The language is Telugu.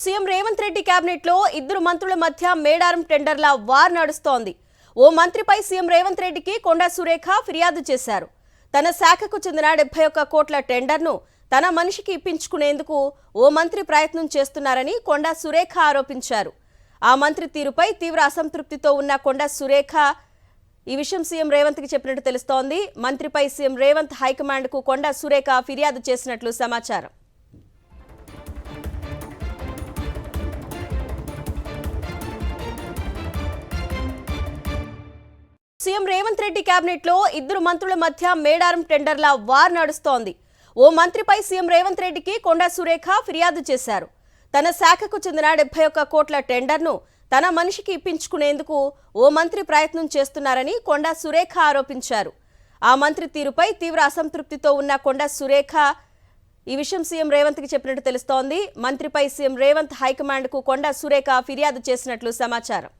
సీఎం రేవంత్ రెడ్డి కేబినెట్ లో ఇద్దరు మంత్రుల మధ్య మేడారం టెండర్ల వార్ నడుస్తోంది. ఓ మంత్రిపై సీఎం రేవంత్ రెడ్డికి కొండా సురేఖ ఫిర్యాదు చేశారు. తన శాఖకు చెందిన 71 కోట్ల టెండర్ను తన మనిషికి ఇప్పించుకునేందుకు ఓ మంత్రి ప్రయత్నం చేస్తున్నారని కొండా సురేఖ ఆరోపించారు. ఆ మంత్రి తీరుపై తీవ్ర అసంతృప్తితో ఉన్న కొండా సురేఖ ఈ విషయం సీఎం రేవంత్ కి చెప్పినట్టు తెలుస్తోంది. మంత్రిపై సీఎం రేవంత్ హైకమాండ్ కు కొండా సురేఖ ఫిర్యాదు చేసినట్లు సమాచారం. సీఎం రేవంత్ రెడ్డి కేబినెట్ లో ఇద్దరు మంత్రుల మధ్య మేడారం టెండర్ల వార్ నడుస్తోంది. ఓ మంత్రిపై సీఎం రేవంత్ రెడ్డికి కొండా సురేఖ ఫిర్యాదు చేశారు. తన శాఖకు చెందిన 71 కోట్ల టెండర్ను తన మనిషికి ఇప్పించుకునేందుకు ఓ మంత్రి ప్రయత్నం చేస్తున్నారని కొండా సురేఖ ఆరోపించారు. ఆ మంత్రి తీరుపై తీవ్ర అసంతృప్తితో ఉన్న కొండా సురేఖ ఈ విషయం సీఎం రేవంత్ కి చెప్పినట్టు తెలుస్తోంది. మంత్రిపై సీఎం రేవంత్ హైకమాండ్ కు కొండా సురేఖ ఫిర్యాదు చేసినట్లు సమాచారం.